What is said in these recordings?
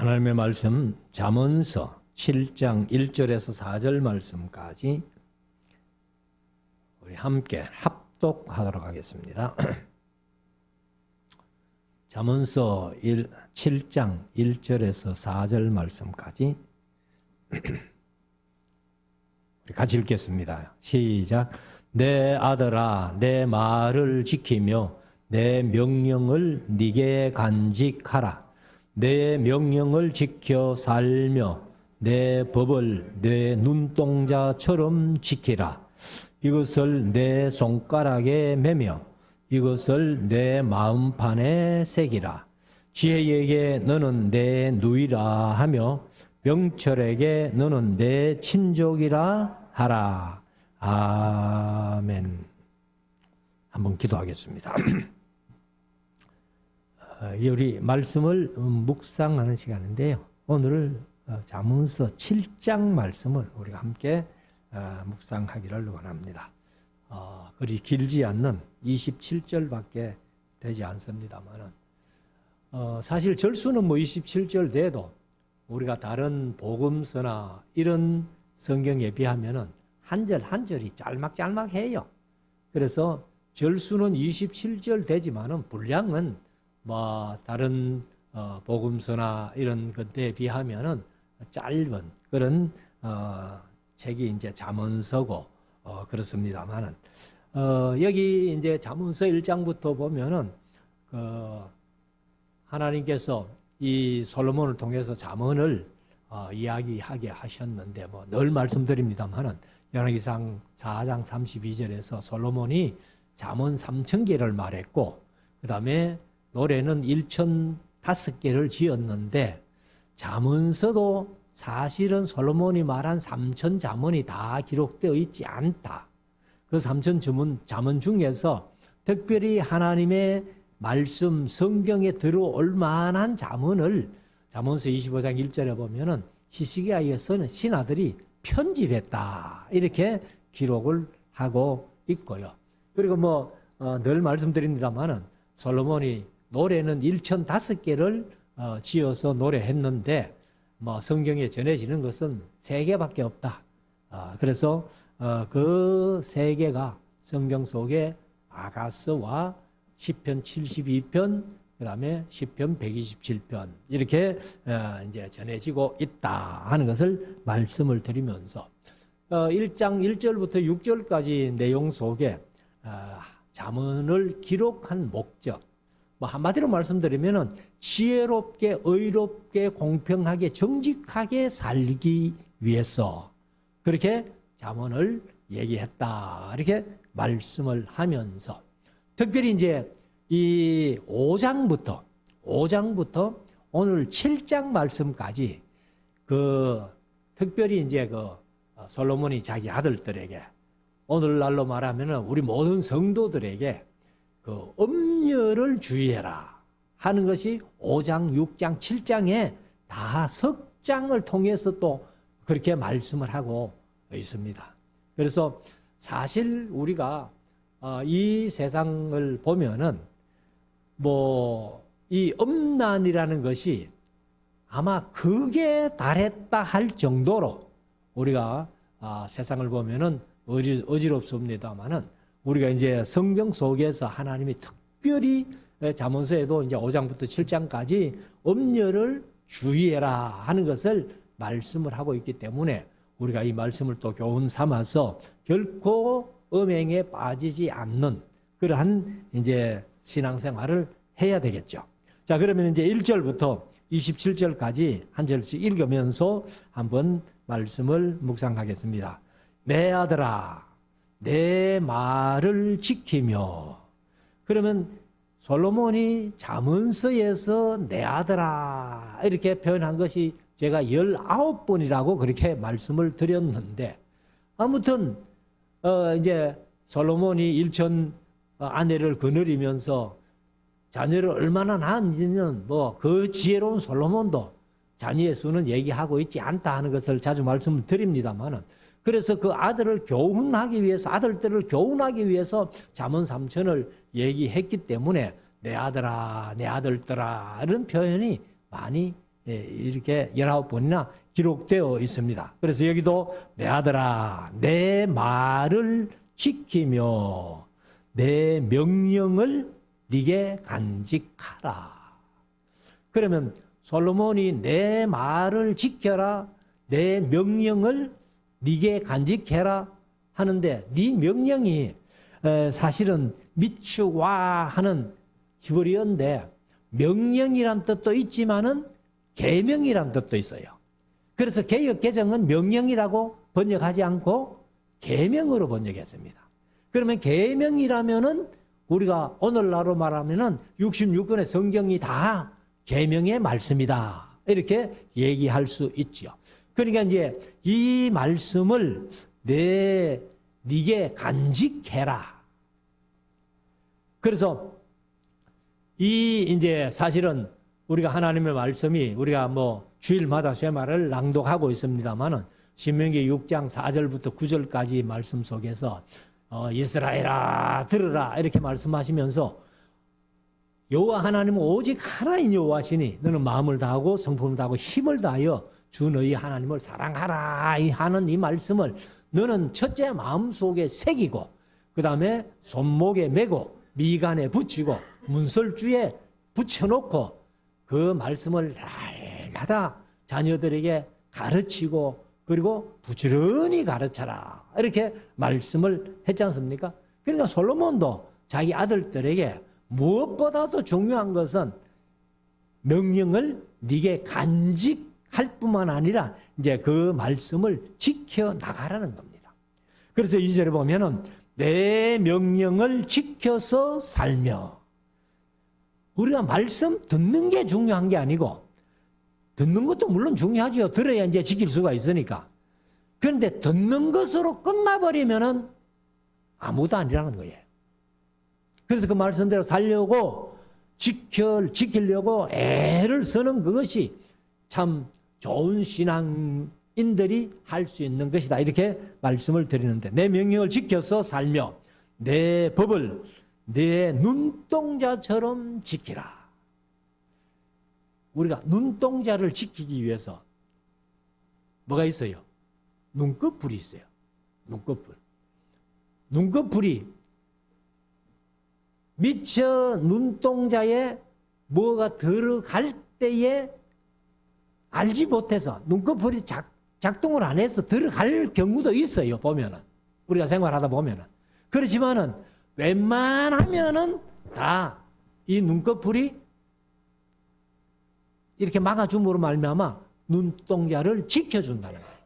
하나님의 말씀 잠언서 7장 1절에서 4절 말씀까지 우리 함께 합독하도록 하겠습니다. 잠언서 7장 1절에서 4절 말씀까지 우리 같이 읽겠습니다. 시작. 내 아들아, 내 말을 지키며 내 명령을 네게 간직하라. 내 명령을 지켜 살며 내 법을 내 눈동자처럼 지키라. 이것을 내 손가락에 매며 이것을 내 마음판에 새기라. 지혜에게 너는 내 누이라 하며 명철에게 너는 내 친족이라 하라. 아멘. 한번 기도하겠습니다. 우리 말씀을 묵상하는 시간인데요. 오늘 잠언서 7장 말씀을 우리가 함께 묵상하기를 원합니다. 그리 길지 않는 27절밖에 되지 않습니다만은 사실 절수는 뭐 27절 돼도 우리가 다른 복음서나 이런 성경에 비하면은 한 절 한 절이 짤막짤막해요. 그래서 절수는 27절 되지만은 분량은 뭐 다른 복음서나 이런 것에 비하면은 짧은 그런 책이 이제 잠언서고 그렇습니다만은 여기 이제 잠언서 1장부터 보면은 하나님께서 이 솔로몬을 통해서 잠언을 이야기하게 하셨는데 뭐 늘 말씀드립니다만은 열왕기상 4장 32절에서 솔로몬이 잠언 3,000개를 말했고 그다음에 노래는 1,005개를 지었는데 잠언서도 사실은 솔로몬이 말한 3,000 잠언이 다 기록되어 있지 않다. 그 3,000 잠언 중에서 특별히 하나님의 말씀 성경에 들어올 만한 잠언을 잠언서 25장 1절에 보면은 히스기야에서는 신하들이 편집했다. 이렇게 기록을 하고 있고요. 그리고 뭐 늘 말씀드립니다만은 솔로몬이 노래는 1,005개를 지어서 노래했는데 뭐 성경에 전해지는 것은 3개밖에 없다. 그래서 그 3개가 성경 속에 아가서와 시편 72편, 그다음에 시편 127편 이렇게 이제 전해지고 있다 하는 것을 말씀을 드리면서 1장 1절부터 6절까지 내용 속에 잠언을 기록한 목적, 뭐 한마디로 말씀드리면은 지혜롭게, 의롭게, 공평하게, 정직하게 살기 위해서 그렇게 잠언을 얘기했다. 이렇게 말씀을 하면서 특별히 이제 이 5장부터 오늘 7장 말씀까지 특별히 이제 솔로몬이 자기 아들들에게 오늘날로 말하면은 우리 모든 성도들에게 엄려를 주의해라 하는 것이 5장, 6장, 7장에 다 석장을 통해서 또 그렇게 말씀을 하고 있습니다. 그래서 사실 우리가 이 세상을 보면은 이 엄난이라는 것이 아마 극에 달했다 할 정도로 우리가 세상을 보면은 어지럽습니다만은 우리가 이제 성경 속에서 하나님이 특별히 잠언서에도 이제 5장부터 7장까지 엄려를 주의해라 하는 것을 말씀을 하고 있기 때문에 우리가 이 말씀을 또 교훈 삼아서 결코 음행에 빠지지 않는 그러한 이제 신앙생활을 해야 되겠죠. 자, 그러면 이제 1절부터 27절까지 한 절씩 읽으면서 한번 말씀을 묵상하겠습니다. 내 아들아, 내 말을 지키며. 그러면 솔로몬이 잠언서에서 내 아들아 이렇게 표현한 것이 제가 19번이라고 그렇게 말씀을 드렸는데 아무튼 이제 솔로몬이 1천 아내를 거느리면서 자녀를 얼마나 낳았는지는 뭐 그 지혜로운 솔로몬도 자녀의 수는 얘기하고 있지 않다 하는 것을 자주 말씀을 드립니다만은 그래서 그 아들을 교훈하기 위해서 아들들을 교훈하기 위해서 잠언 3천을 얘기했기 때문에 내 아들아 내 아들들아 이런 표현이 많이 이렇게 19번이나 기록되어 있습니다. 그래서 여기도 내 아들아 내 말을 지키며 내 명령을 네게 간직하라. 그러면 솔로몬이 내 말을 지켜라, 내 명령을 네게 간직해라 하는데 네 명령이 사실은 미추와 하는 히브리어인데 명령이란 뜻도 있지만은 계명이란 뜻도 있어요. 그래서 개역 개정은 명령이라고 번역하지 않고 계명으로 번역했습니다. 그러면 계명이라면은 우리가 오늘날로 말하면은 66권의 성경이 다 계명의 말씀이다. 이렇게 얘기할 수 있죠. 그러니까 이제 이 말씀을 네게 간직해라. 그래서 이 이제 사실은 우리가 하나님의 말씀이 우리가 뭐 주일마다 쇠말을 낭독하고 있습니다만은 신명기 6장 4절부터 9절까지 말씀 속에서 이스라엘아 들으라 이렇게 말씀하시면서 여호와 하나님은 오직 하나인 여호와시니 너는 마음을 다하고 성품을 다하고 힘을 다하여 주 너희 하나님을 사랑하라 하는 이 말씀을 너는 첫째 마음속에 새기고 그 다음에 손목에 메고 미간에 붙이고 문설주에 붙여놓고 그 말씀을 날마다 자녀들에게 가르치고 그리고 부지런히 가르쳐라 이렇게 말씀을 했지 않습니까? 그러니까 솔로몬도 자기 아들들에게 무엇보다도 중요한 것은 명령을 네게 간직할 뿐만 아니라 이제 그 말씀을 지켜 나가라는 겁니다. 그래서 2절에 보면은 내 명령을 지켜서 살며 우리가 말씀 듣는 게 중요한 게 아니고 듣는 것도 물론 중요하죠. 들어야 이제 지킬 수가 있으니까. 그런데 듣는 것으로 끝나버리면은 아무도 아니라는 거예요. 그래서 그 말씀대로 살려고 지키려고 애를 쓰는 그것이 참 좋은 신앙인들이 할 수 있는 것이다. 이렇게 말씀을 드리는데 내 명령을 지켜서 살며 내 법을 내 눈동자처럼 지키라. 우리가 눈동자를 지키기 위해서 뭐가 있어요? 눈꺼풀이 있어요. 눈꺼풀. 눈꺼풀이 미처 눈동자에 뭐가 들어갈 때에 알지 못해서 눈꺼풀이 작동을 안 해서 들어갈 경우도 있어요. 보면은 우리가 생활하다 보면은 그렇지만은 웬만하면은 다 이 눈꺼풀이 이렇게 막아줌으로 말미암아 눈동자를 지켜준다는 거예요.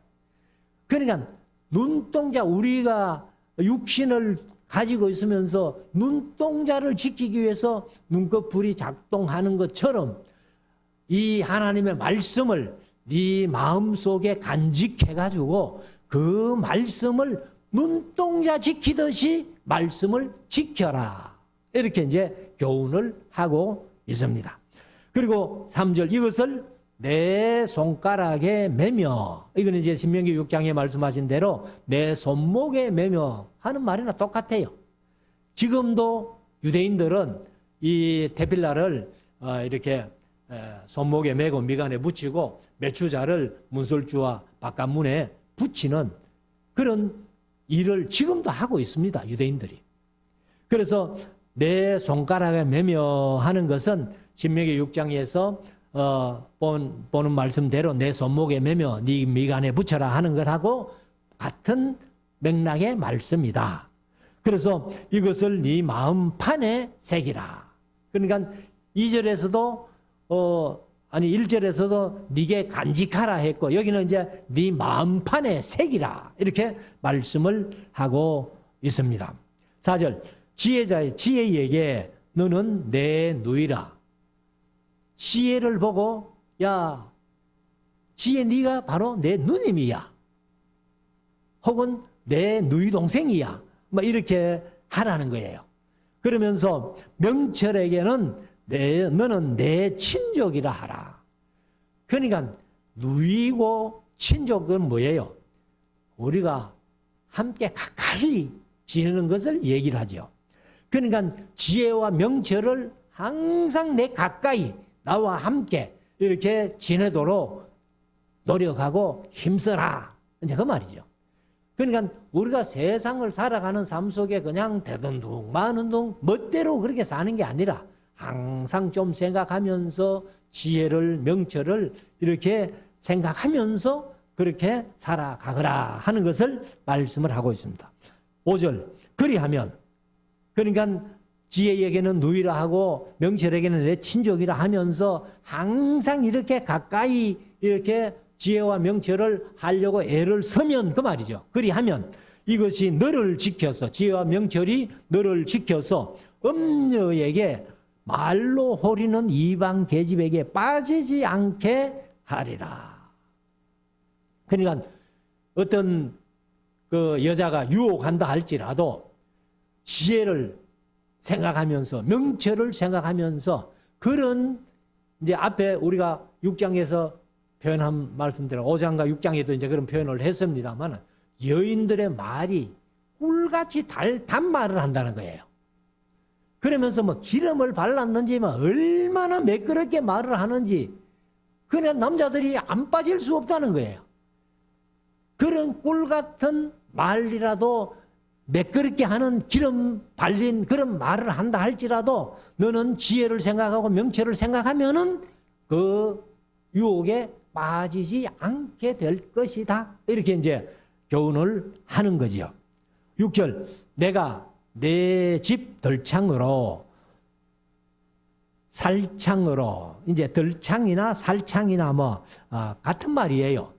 그러니까 눈동자 우리가 육신을 가지고 있으면서 눈동자를 지키기 위해서 눈꺼풀이 작동하는 것처럼 이 하나님의 말씀을 네 마음속에 간직해가지고 그 말씀을 눈동자 지키듯이 말씀을 지켜라. 이렇게 이제 교훈을 하고 있습니다. 그리고 3절 이것을 내 손가락에 매며 이거는 이제 신명기 6장에 말씀하신 대로 내 손목에 매며 하는 말이나 똑같아요. 지금도 유대인들은 이 테필라를 이렇게 손목에 매고 미간에 붙이고 메추자를 문설주와 바깥문에 붙이는 그런 일을 지금도 하고 있습니다. 유대인들이. 그래서 내 손가락에 매며 하는 것은 신명기 6장에서 보는 말씀대로 내 손목에 매며 네 미간에 붙여라 하는 것하고 같은 맥락의 말씀이다. 그래서 이것을 네 마음판에 새기라. 그러니까 2절에서도 1절에서도 네게 간직하라 했고 여기는 이제 네 마음판에 새기라 이렇게 말씀을 하고 있습니다. 4절 지혜에게 너는 내 누이라. 지혜를 보고 야 지혜 네가 바로 내 누님이야. 혹은 내 누이 동생이야. 뭐 이렇게 하라는 거예요. 그러면서 명철에게는 너는 내 친족이라 하라. 그러니까 누이고 친족은 뭐예요? 우리가 함께 가까이 지내는 것을 얘기를 하죠. 그러니까 지혜와 명철을 항상 내 가까이 나와 함께 이렇게 지내도록 노력하고 힘써라. 이제 그 말이죠. 그러니까 우리가 세상을 살아가는 삶 속에 그냥 되던 둥 마는 둥 멋대로 그렇게 사는 게 아니라 항상 좀 생각하면서 지혜를 명철을 이렇게 생각하면서 그렇게 살아가거라 하는 것을 말씀을 하고 있습니다. 5절 그리하면 그러니까 지혜에게는 누이라 하고 명철에게는 내 친족이라 하면서 항상 이렇게 가까이 이렇게 지혜와 명철을 하려고 애를 쓰면 그 말이죠. 그리하면 이것이 너를 지켜서 지혜와 명철이 너를 지켜서 음녀에게 말로 호리는 이방 계집에게 빠지지 않게 하리라. 그러니까 어떤 그 여자가 유혹한다 할지라도 지혜를 생각하면서 명철을 생각하면서 그런 이제 앞에 우리가 6장에서 표현한 말씀대로 5장과 6장에도 이제 그런 표현을 했습니다만 여인들의 말이 꿀같이 단말을 한다는 거예요. 그러면서 뭐 기름을 발랐는지 뭐 얼마나 매끄럽게 말을 하는지 그냥 남자들이 안 빠질 수 없다는 거예요. 그런 꿀 같은 말이라도 매끄럽게 하는 기름 발린 그런 말을 한다 할지라도 너는 지혜를 생각하고 명철을 생각하면은 그 유혹에 빠지지 않게 될 것이다. 이렇게 이제 교훈을 하는 거지요. 6절 내가 내 집 덜창으로 살창으로 이제 덜창이나 살창이나 뭐 같은 말이에요.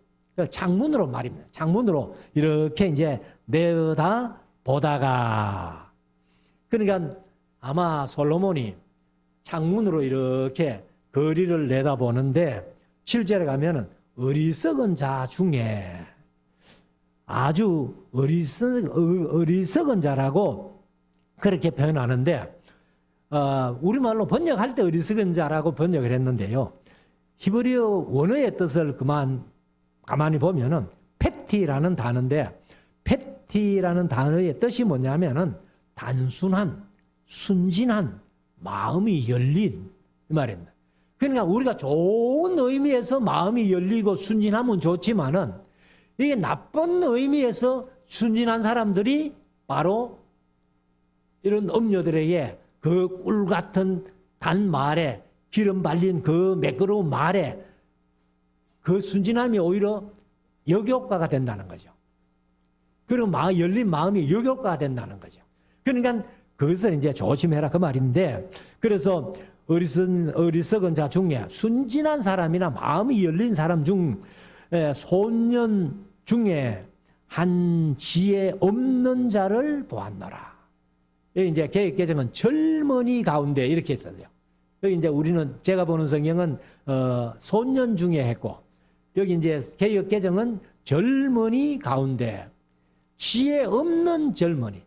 창문으로 말입니다. 창문으로 이렇게 이제 내다 보다가 그러니까 아마 솔로몬이 창문으로 이렇게 거리를 내다보는데 7절에 가면은 어리석은 자 중에 아주 어리석은 자라고 그렇게 표현하는데 우리말로 번역할 때 어리석은 자라고 번역을 했는데요. 히브리어 원어의 뜻을 가만히 보면은 페티라는 단어인데 페티라는 단어의 뜻이 뭐냐면은 단순한 순진한 마음이 열린 이 말입니다. 그러니까 우리가 좋은 의미에서 마음이 열리고 순진하면 좋지만은 이게 나쁜 의미에서 순진한 사람들이 바로 이런 음녀들에게 그 꿀 같은 단말에 기름 발린 그 매끄러운 말에 그 순진함이 오히려 역효과가 된다는 거죠. 그리고 열린 마음이 역효과가 된다는 거죠. 그러니까 그것을 이제 조심해라 그 말인데 그래서 어리석은 자 중에 순진한 사람이나 마음이 열린 사람 중 소년 중에 한 지혜 없는 자를 보았노라. 여기 이제 개역 개정은 젊은이 가운데 이렇게 써요. 여기 이제 우리는 제가 보는 성경은 소년 중에 했고 여기 이제 개역 개정은 젊은이 가운데 지혜 없는 젊은이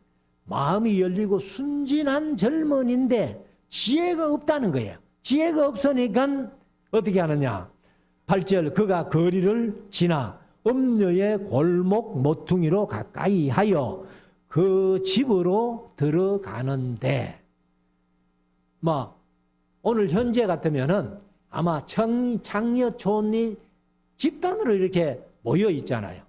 마음이 열리고 순진한 젊은인데 지혜가 없다는 거예요. 지혜가 없으니까 어떻게 하느냐 8절 그가 거리를 지나 음녀의 골목 모퉁이로 가까이 하여 그 집으로 들어가는데 오늘 현재 같으면은 아마 창녀촌이 집단으로 이렇게 모여 있잖아요.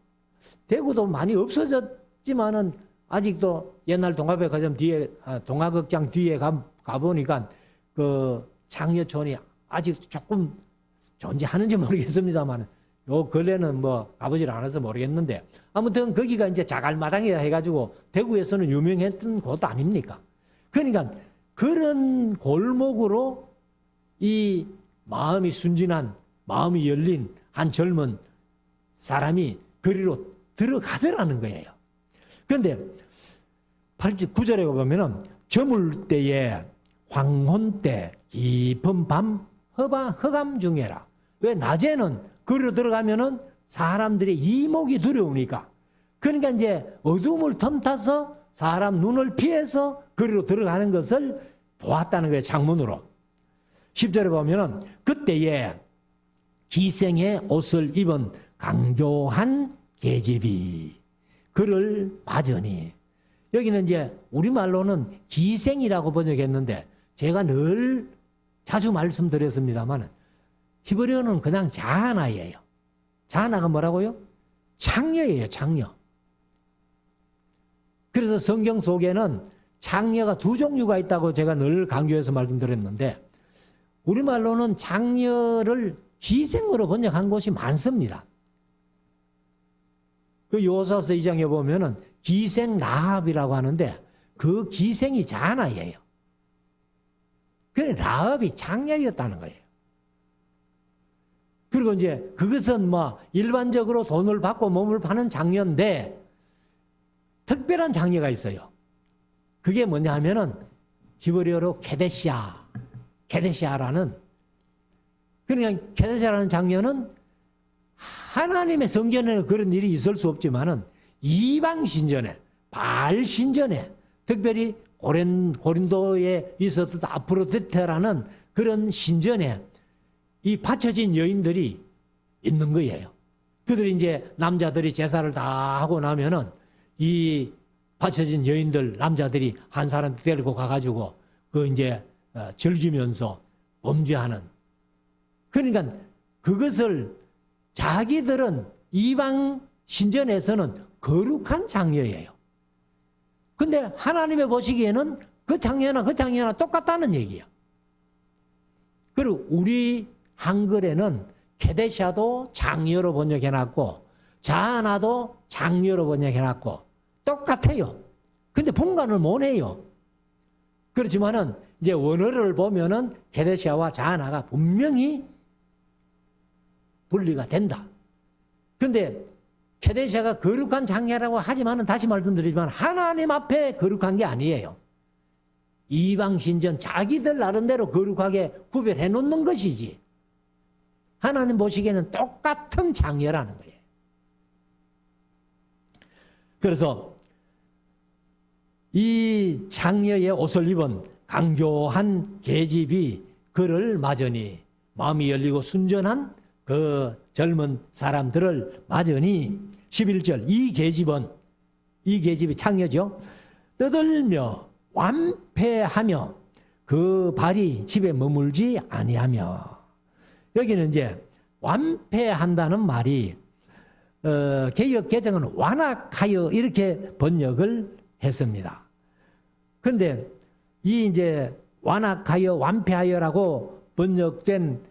대구도 많이 없어졌지만은 아직도 옛날 동아백화점 뒤에 동아극장 뒤에 가보니까 그 창녀촌이 아직 조금 존재하는지 모르겠습니다만 요 근래는 가보질 않아서 모르겠는데 아무튼 거기가 이제 자갈마당이라 해가지고 대구에서는 유명했던 곳 아닙니까? 그러니까 그런 골목으로 이 마음이 순진한 마음이 열린 한 젊은 사람이 거리로 들어가더라는 거예요. 그런데 9절에 보면은 저물 때에 황혼 때 깊은 밤 허감 중에라. 왜 낮에는 거리로 들어가면은 사람들의 이목이 두려우니까. 그러니까 이제 어둠을 틈타서 사람 눈을 피해서 거리로 들어가는 것을 보았다는 거예요. 창문으로. 10절에 보면은 그때에 기생의 옷을 입은 강교한 계집이 그를 맞으니. 여기는 이제 우리말로는 기생이라고 번역했는데 제가 늘 자주 말씀드렸습니다만 히브리어는 그냥 자하나예요. 자하나가 뭐라고요? 장녀예요, 장녀. 그래서 성경 속에는 장녀가 두 종류가 있다고 제가 늘 강조해서 말씀드렸는데, 우리말로는 장녀를 기생으로 번역한 곳이 많습니다. 그 요사서 2장에 보면은 기생 라합이라고 하는데, 그 기생이 자하나예요. 그래, 라합이 장녀였다는 거예요. 그리고 이제 그것은 뭐 일반적으로 돈을 받고 몸을 파는 장녀인데, 특별한 장녀가 있어요. 그게 뭐냐 하면은 히브리어로 케데시아라는, 그러니까 케데시아라는 장녀는 하나님의 성전에는 그런 일이 있을 수 없지만은 이방 신전에, 바알 신전에, 특별히 고린도에 있었던 아프로디테라는 그런 신전에 이 바쳐진 여인들이 있는 거예요. 그들이 이제 남자들이 제사를 다 하고 나면은 이 바쳐진 여인들, 남자들이 한 사람 데리고 가가지고 그 이제 즐기면서 범죄하는. 그러니까 그것을 자기들은 이방 신전에서는 거룩한 장녀예요. 근데 하나님의 보시기에는 그 장녀나 똑같다는 얘기예요. 그리고 우리 한글에는 케데샤도 장녀로 번역해놨고 자하나도 장녀로 번역해놨고 똑같아요. 근데 분간을 못해요. 그렇지만은 이제 원어를 보면은 케데샤와 자하나가 분명히 분리가 된다. 근데 케데샤가 거룩한 장녀라고 하지만은 다시 말씀드리지만 하나님 앞에 거룩한 게 아니에요. 이방 신전 자기들 나름대로 거룩하게 구별해 놓는 것이지. 하나님 보시기에는 똑같은 장녀라는 거예요. 그래서 이 장녀의 옷을 입은 강교한 계집이 그를 맞으니, 마음이 열리고 순전한 그 젊은 사람들을 맞으니, 11절, 이 계집이 장녀죠. 떠들며 완패하며 그 발이 집에 머물지 아니하며. 여기는 이제 완패한다는 말이 개역 개정은 완악하여 이렇게 번역을 했습니다. 그런데 이 이제 완악하여 완패하여라고 번역된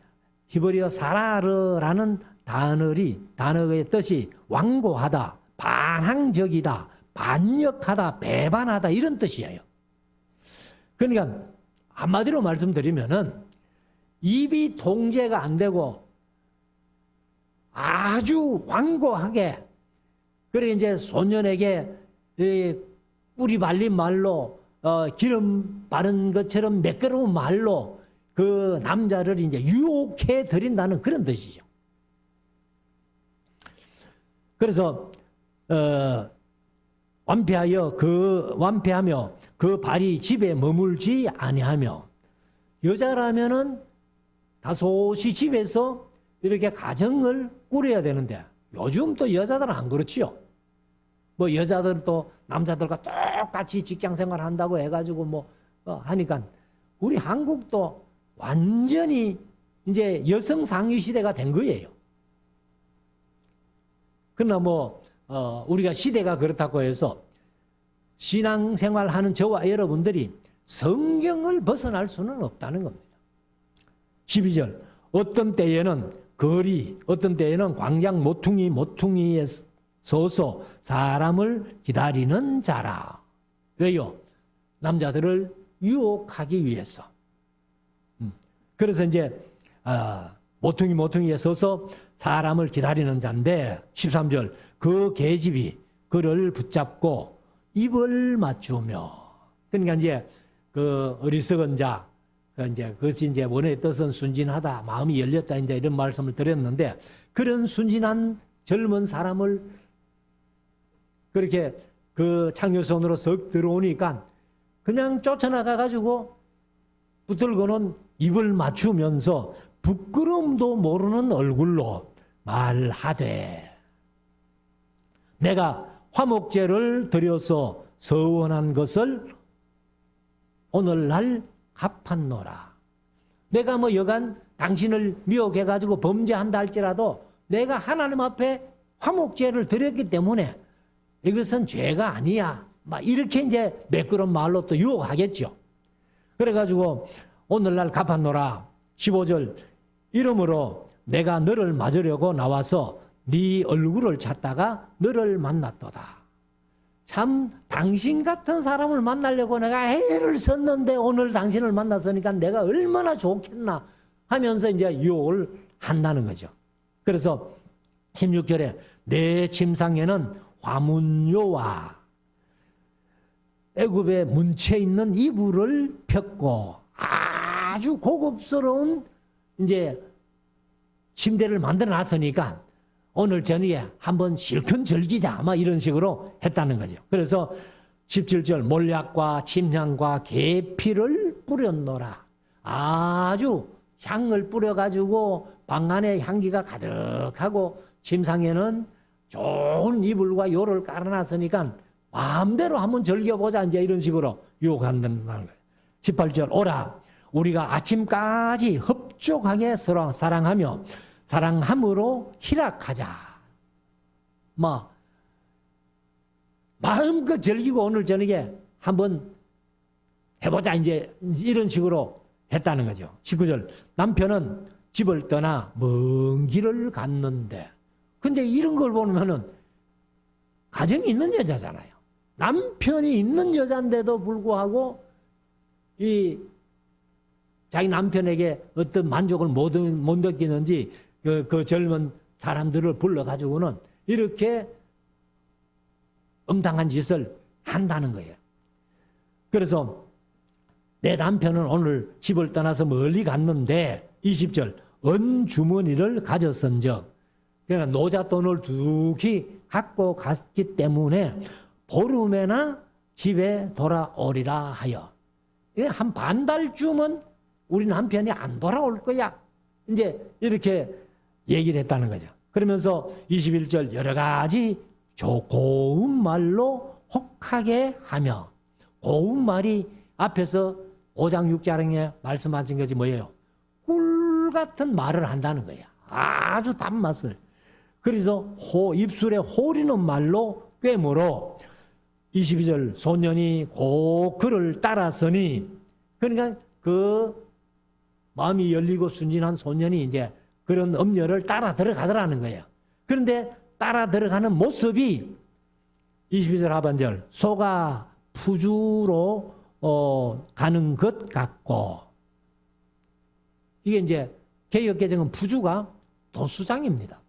히브리어 사라르라는 단어의 뜻이 완고하다, 반항적이다, 반역하다, 배반하다 이런 뜻이에요. 그러니까 한마디로 말씀드리면은 입이 통제가 안 되고 아주 완고하게, 그래 이제 소년에게 꿀이 발린 말로 기름 바른 것처럼 매끄러운 말로 그 남자를 이제 유혹해 드린다는 그런 뜻이죠. 그래서 완패하며 그 발이 집에 머물지 아니하며, 여자라면은 다소시 집에서 이렇게 가정을 꾸려야 되는데 요즘 또 여자들은 안 그렇지요. 뭐 여자들은 또 남자들과 똑같이 직장 생활 한다고 해가지고 뭐 하니까 우리 한국도 완전히 이제 여성 상위 시대가 된 거예요. 그러나 뭐 우리가 시대가 그렇다고 해서 신앙생활 하는 저와 여러분들이 성경을 벗어날 수는 없다는 겁니다. 12절, 어떤 때에는 거리, 어떤 때에는 광장 모퉁이에 서서 사람을 기다리는 자라. 왜요? 남자들을 유혹하기 위해서. 그래서 이제 모퉁이에 서서 사람을 기다리는 자인데, 13절, 그 계집이 그를 붙잡고 입을 맞추며. 그러니까 이제 그 어리석은 자, 이제 그것이 이제 원의 뜻은 순진하다, 마음이 열렸다, 이제 이런 말씀을 드렸는데, 그런 순진한 젊은 사람을 그렇게 그 창녀손으로 석 들어오니까 그냥 쫓아나가가지고 붙들고는 입을 맞추면서 부끄러움도 모르는 얼굴로 말하되, 내가 화목제를 드려서 서원한 것을 오늘날 갚았노라. 내가 뭐 여간 당신을 미혹해가지고 범죄한다 할지라도 내가 하나님 앞에 화목제를 드렸기 때문에 이것은 죄가 아니야. 막 이렇게 이제 매끄러운 말로 또 유혹하겠죠. 그래가지고 오늘날 갚았노라. 15절 이러므로 내가 너를 맞으려고 나와서 네 얼굴을 찾다가 너를 만났도다. 참 당신 같은 사람을 만나려고 내가 애를 썼는데 오늘 당신을 만났으니까 내가 얼마나 좋겠나 하면서 이제 유혹을 한다는 거죠. 그래서 16절에 내 침상에는 화문요와 애굽의 문체 있는 이불을 폈고 아주 고급스러운 이제 침대를 만들어 놨으니까 오늘 저녁에 한번 실컷 즐기자 막 이런 식으로 했다는 거죠. 그래서 17절 몰약과 침향과 계피를 뿌렸노라. 아주 향을 뿌려가지고 방 안에 향기가 가득하고 침상에는 좋은 이불과 요를 깔아놨으니까 마음대로 한번 즐겨보자 이제 이런 식으로 유혹한다는 거예요. 18절 오라 우리가 아침까지 흡족하게 서로 사랑하며 사랑함으로 희락하자. 마음껏 즐기고 오늘 저녁에 한번 해보자 이제 이런 식으로 했다는 거죠. 19절 남편은 집을 떠나 먼 길을 갔는데 근데 이런 걸 보면은 가정이 있는 여자잖아요. 남편이 있는 여잔데도 불구하고 이 자기 남편에게 어떤 만족을 못 느끼는지 그 젊은 사람들을 불러가지고는 이렇게 음탕한 짓을 한다는 거예요. 그래서 내 남편은 오늘 집을 떠나서 멀리 갔는데 20절 은주머니를 가졌은즉 그러니까 노잣돈을 두기 갖고 갔기 때문에 보름에나 집에 돌아오리라 하여 한 반달쯤은 우리 남편이 안 돌아올 거야. 이제 이렇게 얘기를 했다는 거죠. 그러면서 21절 여러 가지 고운 말로 혹하게 하며 고운 말이 앞에서 5장 6장에 말씀하신 것이 뭐예요? 꿀 같은 말을 한다는 거야. 아주 단맛을. 그래서 입술에 호리는 말로 꿰물어 22절 소년이 곧 그를 따라서니 그러니까 그 마음이 열리고 순진한 소년이 이제 그런 음녀를 따라 들어가더라는 거예요. 그런데 따라 들어가는 모습이 22절 하반절 소가 푸주로 가는 것 같고 이게 이제 개역개정은 푸주가 도수장입니다.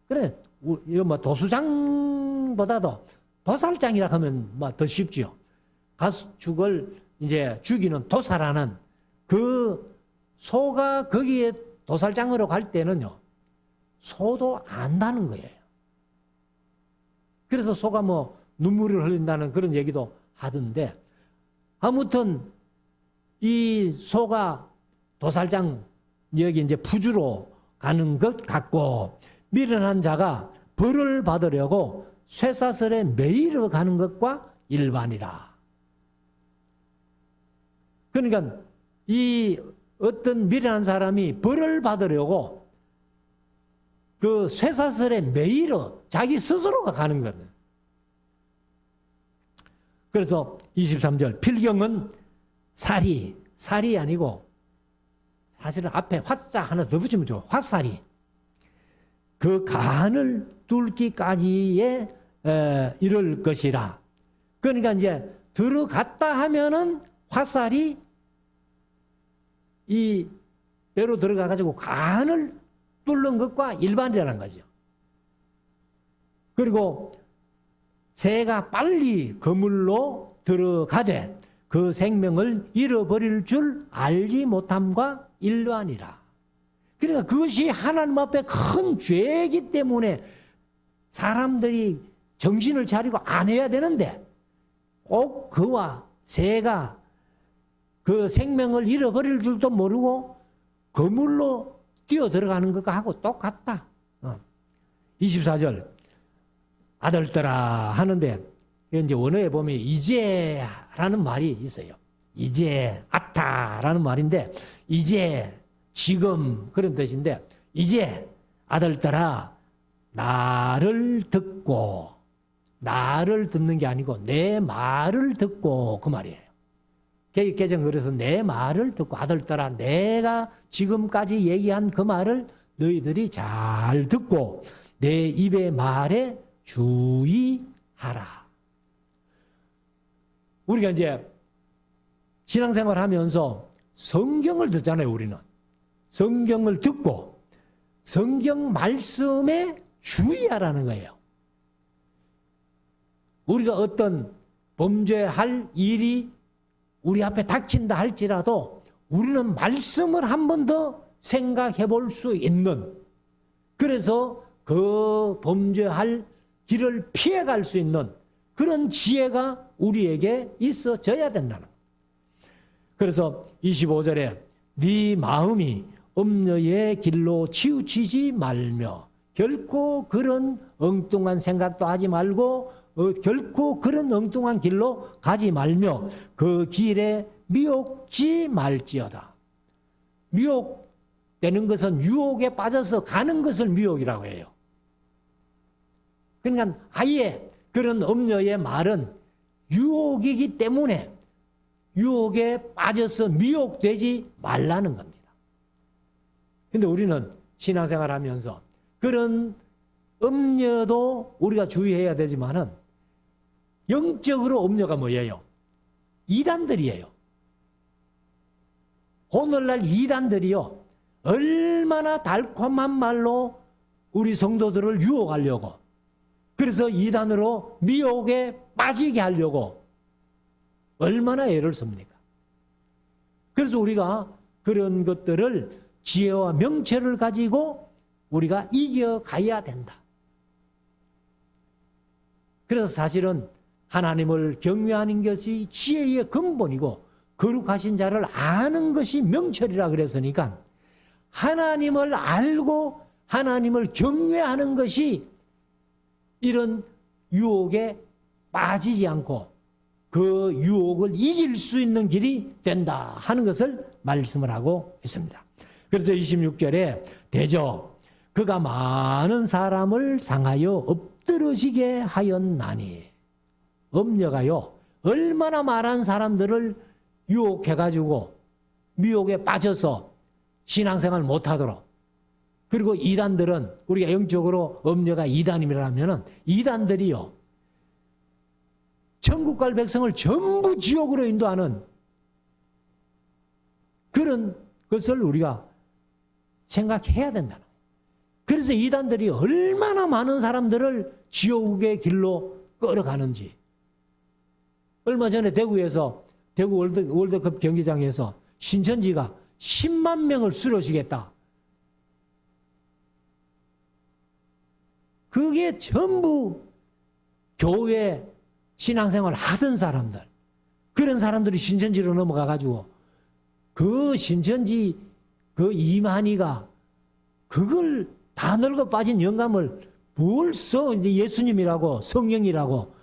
그래 이거 도수장보다도 도살장이라 하면 더 쉽죠. 가축을 이제 죽이는 도살하는 그 소가 거기에 도살장으로 갈 때는요, 소도 안다는 거예요. 그래서 소가 눈물을 흘린다는 그런 얘기도 하던데, 아무튼 이 소가 도살장 여기 이제 푸주로 가는 것 같고, 미련한 자가 벌을 받으려고 쇠사슬에 매이러 가는 것과 일반이라. 그러니까 이 어떤 미련한 사람이 벌을 받으려고 그 쇠사슬에 매이러 자기 스스로가 가는 거예요. 그래서 23절 필경은 살이 아니고 사실은 앞에 화자 하나 더 붙이면 좋아. 화살이 그 간을 뚫기까지에 이를 것이라. 그러니까 이제 들어갔다 하면은 화살이 이 배로 들어가 가지고 간을 뚫는 것과 일반이라는 거죠. 그리고 새가 빨리 그물로 들어가되 그 생명을 잃어버릴 줄 알지 못함과 일반이라. 그러니까 그것이 하나님 앞에 큰 죄이기 때문에 사람들이 정신을 차리고 안 해야 되는데 꼭 그와 새가 그 생명을 잃어버릴 줄도 모르고 그물로 뛰어 들어가는 것과 하고 똑같다. 24절 아들들아 하는데 이제 원어에 보면 이제라는 말이 있어요. 이제 아타라는 말인데 이제 지금 그런 뜻인데 이제 아들들아 나를 듣고 나를 듣는 게 아니고 내 말을 듣고 그 말이에요. 개정 그래서 내 말을 듣고 아들들아 내가 지금까지 얘기한 그 말을 너희들이 잘 듣고 내 입의 말에 주의하라. 우리가 이제 신앙생활 하면서 성경을 듣잖아요. 우리는 성경을 듣고 성경 말씀에 주의하라는 거예요. 우리가 어떤 범죄할 일이 우리 앞에 닥친다 할지라도 우리는 말씀을 한 번 더 생각해 볼 수 있는, 그래서 그 범죄할 길을 피해갈 수 있는 그런 지혜가 우리에게 있어져야 된다는 거예요. 그래서 25절에 네 마음이 음녀의 길로 치우치지 말며 결코 그런 엉뚱한 생각도 하지 말고 결코 그런 엉뚱한 길로 가지 말며 그 길에 미혹지 말지어다. 미혹되는 것은 유혹에 빠져서 가는 것을 미혹이라고 해요. 그러니까 아예 그런 음녀의 말은 유혹이기 때문에 유혹에 빠져서 미혹되지 말라는 겁니다. 근데 우리는 신앙생활 하면서 그런 음녀도 우리가 주의해야 되지만은 영적으로 음녀가 뭐예요? 이단들이에요. 오늘날 이단들이요, 얼마나 달콤한 말로 우리 성도들을 유혹하려고, 그래서 이단으로 미혹에 빠지게 하려고 얼마나 애를 씁니까? 그래서 우리가 그런 것들을 지혜와 명철을 가지고 우리가 이겨가야 된다. 그래서 사실은 하나님을 경외하는 것이 지혜의 근본이고 거룩하신 자를 아는 것이 명철이라 그랬으니까 하나님을 알고 하나님을 경외하는 것이 이런 유혹에 빠지지 않고 그 유혹을 이길 수 있는 길이 된다 하는 것을 말씀을 하고 있습니다. 그래서 26절에 대저 그가 많은 사람을 상하여 엎드러지게 하였나니, 음녀가요 얼마나 많은 사람들을 유혹해가지고 미혹에 빠져서 신앙생활 못하도록, 그리고 이단들은 우리가 영적으로 음녀가 이단이라면 이단들이요 천국 갈 백성을 전부 지옥으로 인도하는 그런 것을 우리가 생각해야 된다는 거예요. 그래서 이단들이 얼마나 많은 사람들을 지옥의 길로 끌어가는지. 얼마 전에 대구에서 대구 월드컵 경기장에서 신천지가 10만 명을 수료시겠다. 그게 전부 교회 신앙생활 하던 사람들, 그런 사람들이 신천지로 넘어가가지고 그 신천지 그 이만희가 그걸 다 늙어 빠진 영감을 뭘 써? 이제 예수님이라고 성령이라고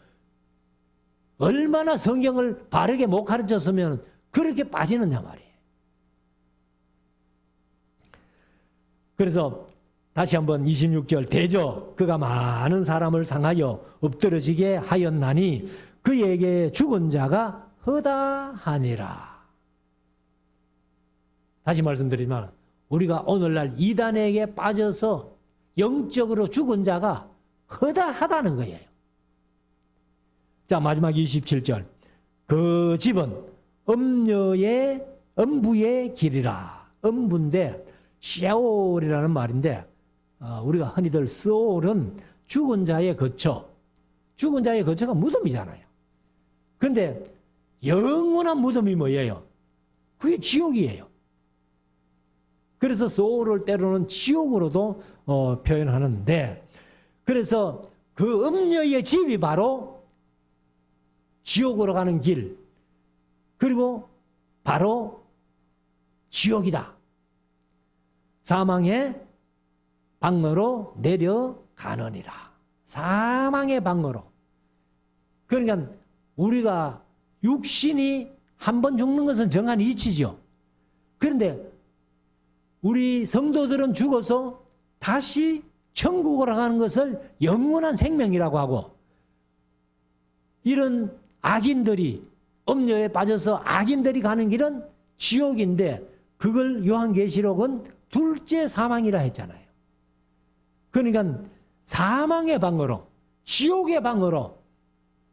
얼마나 성경을 바르게 못 가르쳤으면 그렇게 빠지느냐 말이에요. 그래서 다시 한번 26절 대저 그가 많은 사람을 상하여 엎드러지게 하였나니 그에게 죽은 자가 허다하니라. 다시 말씀드리지만 우리가 오늘날 이단에게 빠져서 영적으로 죽은 자가 허다하다는 거예요. 자, 마지막 27절 그 집은 음부의 길이라. 음부인데 셰올이라는 말인데 우리가 흔히들 스올은 죽은 자의 거처, 죽은 자의 거처가 무덤이잖아요. 그런데 영원한 무덤이 뭐예요? 그게 지옥이에요. 그래서 소울을 때로는 지옥으로도 표현하는데, 그래서 그 음녀의 집이 바로 지옥으로 가는 길, 그리고 바로 지옥이다. 사망의 방으로 내려가느니라. 사망의 방으로. 그러니까 우리가 육신이 한 번 죽는 것은 정한 이치죠. 그런데 우리 성도들은 죽어서 다시 천국으로 가는 것을 영원한 생명이라고 하고, 이런 악인들이, 음녀에 빠져서 악인들이 가는 길은 지옥인데, 그걸 요한계시록은 둘째 사망이라 했잖아요. 그러니까 사망의 방으로, 지옥의 방으로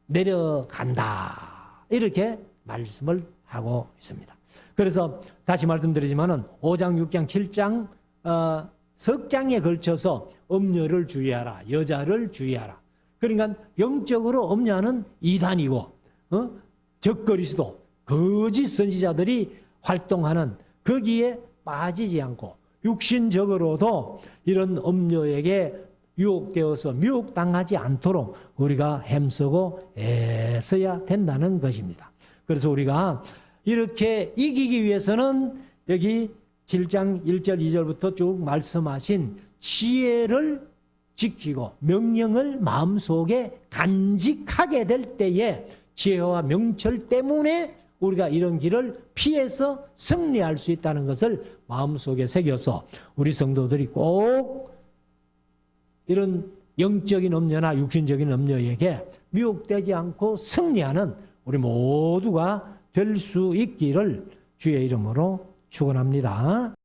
내려간다, 이렇게 말씀을 하고 있습니다. 그래서 다시 말씀드리지만은 5장, 6장, 7장 석 장에 걸쳐서 음녀를 주의하라, 여자를 주의하라. 그러니까 영적으로 음녀는 이단이고, 적그리스도, 거짓 선지자들이 활동하는 거기에 빠지지 않고, 육신적으로도 이런 음녀에게 유혹되어서 미혹당하지 않도록 우리가 힘쓰고 애써야 된다는 것입니다. 그래서 우리가 이렇게 이기기 위해서는 여기 7장 1절 2절부터 쭉 말씀하신 지혜를 지키고 명령을 마음속에 간직하게 될 때에 지혜와 명철 때문에 우리가 이런 길을 피해서 승리할 수 있다는 것을 마음속에 새겨서 우리 성도들이 꼭 이런 영적인 음녀나 육신적인 음녀에게 미혹되지 않고 승리하는 우리 모두가 될 수 있기를 주의 이름으로 축원합니다.